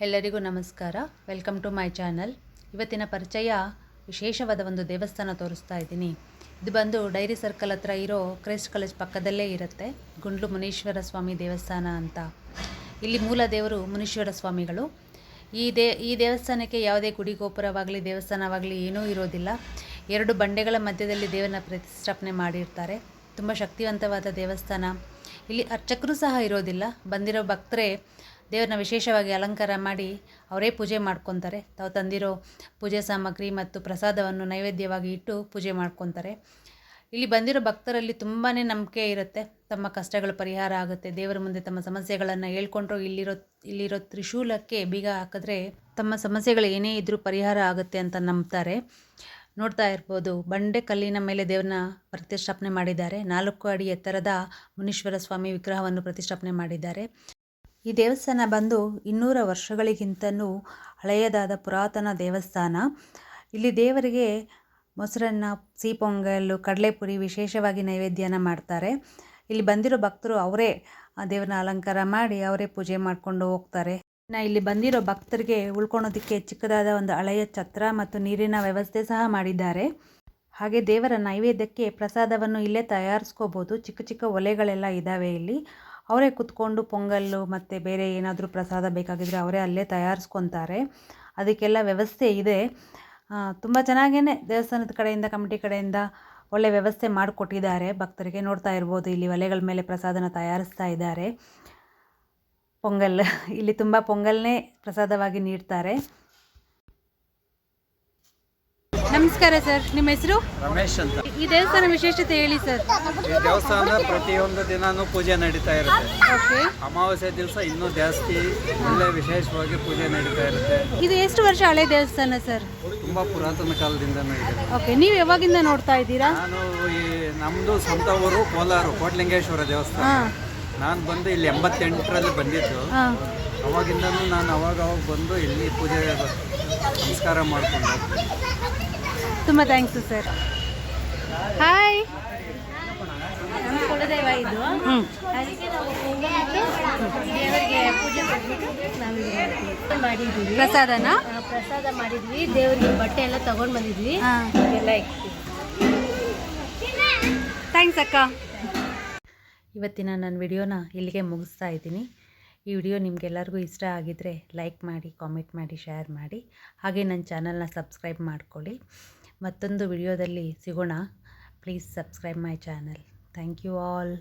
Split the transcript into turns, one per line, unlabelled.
ಎಲ್ಲರಿಗೂ ನಮಸ್ಕಾರ. Welcome to my channel. ಇವತ್ತಿನ ಪರಿಚಯ ವಿಶೇಷವಾದ ಒಂದು ದೇವಸ್ಥಾನ ತೋರಿಸ್ತಾ ಇದ್ದೀನಿ. ಇದು ಬಂದು ಡೈರಿ ಸರ್ಕಲ್ ಹತ್ರ ಇರೋ ಕ್ರೈಸ್ಟ್ ಕಾಲೇಜ್ ಪಕ್ಕದಲ್ಲೇ ಇರುತ್ತೆ. ಗುಂಡ್ಲು ಮುನೀಶ್ವರ ಸ್ವಾಮಿ ದೇವಸ್ಥಾನ ಅಂತ. ಇಲ್ಲಿ ಮೂಲ ದೇವರು ಮುನೀಶ್ವರ ಸ್ವಾಮಿಗಳು. ಈ ದೇವಸ್ಥಾನಕ್ಕೆ ಯಾವುದೇ ಗುಡಿ ಗೋಪುರವಾಗಲಿ ದೇವಸ್ಥಾನವಾಗಲಿ ಏನೂ ಇರೋದಿಲ್ಲ. ಎರಡು ಬಂಡೆಗಳ ಮಧ್ಯದಲ್ಲಿ ದೇವರನ್ನ ಪ್ರತಿಷ್ಠಾಪನೆ ಮಾಡಿರ್ತಾರೆ. ತುಂಬ ಶಕ್ತಿವಂತವಾದ ದೇವಸ್ಥಾನ. ಇಲ್ಲಿ ಅರ್ಚಕರು ಸಹ ಇರೋದಿಲ್ಲ. ಬಂದಿರೋ ಭಕ್ತರೇ ದೇವ್ರನ್ನ ವಿಶೇಷವಾಗಿ ಅಲಂಕಾರ ಮಾಡಿ ಅವರೇ ಪೂಜೆ ಮಾಡ್ಕೊತಾರೆ. ತಾವು ತಂದಿರೋ ಪೂಜೆ ಸಾಮಗ್ರಿ ಮತ್ತು ಪ್ರಸಾದವನ್ನು ನೈವೇದ್ಯವಾಗಿ ಇಟ್ಟು ಪೂಜೆ ಮಾಡ್ಕೊತಾರೆ. ಇಲ್ಲಿ ಬಂದಿರೋ ಭಕ್ತರಲ್ಲಿ ತುಂಬಾ ನಂಬಿಕೆ ಇರುತ್ತೆ. ತಮ್ಮ ಕಷ್ಟಗಳು ಪರಿಹಾರ ಆಗುತ್ತೆ. ದೇವರ ಮುಂದೆ ತಮ್ಮ ಸಮಸ್ಯೆಗಳನ್ನು ಹೇಳ್ಕೊಂಡ್ರು ಇಲ್ಲಿರೋ ತ್ರಿಶೂಲಕ್ಕೆ ಬೀಗ ಹಾಕಿದ್ರೆ ತಮ್ಮ ಸಮಸ್ಯೆಗಳು ಏನೇ ಇದ್ದರೂ ಪರಿಹಾರ ಆಗುತ್ತೆ ಅಂತ ನಂಬ್ತಾರೆ. ನೋಡ್ತಾ ಇರ್ಬೋದು, ಬಂಡೆ ಕಲ್ಲಿನ ಮೇಲೆ ದೇವ್ರನ್ನ ಪ್ರತಿಷ್ಠಾಪನೆ ಮಾಡಿದ್ದಾರೆ. 4 ಅಡಿ ಎತ್ತರದ ಮುನೀಶ್ವರ ಸ್ವಾಮಿ ವಿಗ್ರಹವನ್ನು ಪ್ರತಿಷ್ಠಾಪನೆ ಮಾಡಿದ್ದಾರೆ. ಈ ದೇವಸ್ಥಾನ ಬಂದು 200 ವರ್ಷಗಳಿಗಿಂತಲೂ ಹಳೆಯದಾದ ಪುರಾತನ ದೇವಸ್ಥಾನ. ಇಲ್ಲಿ ದೇವರಿಗೆ ಮೊಸರನ್ನ, ಸಿಹಿ ಪೊಂಗಲ್ಲು, ಕಡಲೆಪುರಿ ವಿಶೇಷವಾಗಿ ನೈವೇದ್ಯನ ಮಾಡ್ತಾರೆ. ಇಲ್ಲಿ ಬಂದಿರೋ ಭಕ್ತರು ಅವರೇ ದೇವರನ್ನ ಅಲಂಕಾರ ಮಾಡಿ ಅವರೇ ಪೂಜೆ ಮಾಡಿಕೊಂಡು ಹೋಗ್ತಾರೆ. ಇಲ್ಲಿ ಬಂದಿರೋ ಭಕ್ತರಿಗೆ ಉಳ್ಕೊಳೋದಕ್ಕೆ ಚಿಕ್ಕದಾದ ಒಂದು ಹಳೆಯ ಛತ್ರ ಮತ್ತು ನೀರಿನ ವ್ಯವಸ್ಥೆ ಸಹ ಮಾಡಿದ್ದಾರೆ. ಹಾಗೆ ದೇವರ ನೈವೇದ್ಯಕ್ಕೆ ಪ್ರಸಾದವನ್ನು ಇಲ್ಲೇ ತಯಾರಿಸ್ಕೋಬೋದು. ಚಿಕ್ಕ ಚಿಕ್ಕ ಒಲೆಗಳೆಲ್ಲ ಇದ್ದಾವೆ ಇಲ್ಲಿ. ಅವರೇ ಕುತ್ಕೊಂಡು ಪೊಂಗಲ್ಲು ಮತ್ತು ಬೇರೆ ಏನಾದರೂ ಪ್ರಸಾದ ಬೇಕಾಗಿದ್ದರೆ ಅವರೇ ಅಲ್ಲೇ ತಯಾರಿಸ್ಕೊತಾರೆ. ಅದಕ್ಕೆಲ್ಲ ವ್ಯವಸ್ಥೆ ಇದೆ. ತುಂಬ ಚೆನ್ನಾಗೇ ದೇವಸ್ಥಾನದ ಕಡೆಯಿಂದ, ಕಮಿಟಿ ಕಡೆಯಿಂದ ಒಳ್ಳೆ ವ್ಯವಸ್ಥೆ ಮಾಡಿಕೊಟ್ಟಿದ್ದಾರೆ ಭಕ್ತರಿಗೆ. ನೋಡ್ತಾ ಇರ್ಬೋದು, ಇಲ್ಲಿ ಒಲೆಗಳ ಮೇಲೆ ಪ್ರಸಾದನ ತಯಾರಿಸ್ತಾ ಇದ್ದಾರೆ. ಪೊಂಗಲ್ ಇಲ್ಲಿ ತುಂಬ ಪೊಂಗಲ್ನೇ ಪ್ರಸಾದವಾಗಿ ನೀಡ್ತಾರೆ. ನಮಸ್ಕಾರ ಸರ್, ನಿಮ್ಮ ಹೆಸರು?
ರಮೇಶ್ ಅಂತ.
ಈ ದೇವಸ್ಥಾನ ವಿಶೇಷತೆ ಹೇಳಿ ಸರ್.
ಈ ದೇವಸ್ಥಾನ ಪ್ರತಿಯೊಂದು ದಿನಾನೂ ಪೂಜೆ ನಡೀತಾ ಇರುತ್ತೆ.
ಓಕೆ.
ಅಮಾವಾಸ್ಯೆ ದಿವಸ ಇನ್ನೂ ಜಾಸ್ತಿ ಒಳ್ಳೆ ವಿಶೇಷವಾಗಿ ಪೂಜೆ ನಡೀತಾ ಇರುತ್ತೆ.
ಇದು ಎಷ್ಟು ವರ್ಷ ಹಳೆ ದೇವಸ್ಥಾನ ಸರ್?
ತುಂಬಾ ಪುರಾತನ ಕಾಲದಿಂದನೂ ಇದೆ.
ಓಕೆ. ನೀವು ಯಾವಾಗಿಂದ ನೋಡ್ತಾ ಇದ್ದೀರಾ?
ನಾನು ನಮ್ಮದು ಸ್ವಂತ ಊರು ಕೋಲಾರ ಕೋಟಲಿಂಗೇಶ್ವರ ದೇವಸ್ಥಾನ. ನಾನು ಬಂದು ಇಲ್ಲಿ 88ರಲ್ಲಿ ಬಂದಿದ್ದು. ಅವಾಗಿಂದನೂ ನಾನು ಅವಾಗ ಬಂದು ಇಲ್ಲಿ ಪೂಜೆ ನಮಸ್ಕಾರ ಮಾಡಿಕೊಂಡು.
ತುಂಬ ಥ್ಯಾಂಕ್ಸು ಸರ್. ಹಾಯ್.
ನಮ್ಮ ಕುಲದೈವ ಇದು. ಅದಕ್ಕೆ ನಾವು ದೇವರಿಗೆ ಪೂಜೆ ಮಾಡಿಬಿಟ್ಟು ನಾವು ಮಾಡಿದ್ವಿ.
ಪ್ರಸಾದನ
ಪ್ರಸಾದ ಮಾಡಿದ್ವಿ. ದೇವರಿಗೆ ಬಟ್ಟೆ ಎಲ್ಲ ತಗೊಂಡು ಬಂದಿದ್ವಿ. ಎಲ್ಲ ಇಕ್ತೀವಿ.
ಥ್ಯಾಂಕ್ಸ್ ಅಕ್ಕ. ಇವತ್ತಿನ ನನ್ನ ವಿಡಿಯೋನ ಇಲ್ಲಿಗೆ ಮುಗಿಸ್ತಾ ಇದ್ದೀನಿ. ಈ ವಿಡಿಯೋ ನಿಮಗೆಲ್ಲರಿಗೂ ಇಷ್ಟ ಆಗಿದ್ದರೆ ಲೈಕ್ ಮಾಡಿ, ಕಾಮೆಂಟ್ ಮಾಡಿ, ಶೇರ್ ಮಾಡಿ. ಹಾಗೆ ನನ್ನ ಚಾನಲ್ನ ಸಬ್ಸ್ಕ್ರೈಬ್ ಮಾಡ್ಕೊಳ್ಳಿ. ಮತ್ತೊಂದು ವಿಡಿಯೋದಲ್ಲಿ ಸಿಗೋಣ. Please subscribe my channel. Thank you all.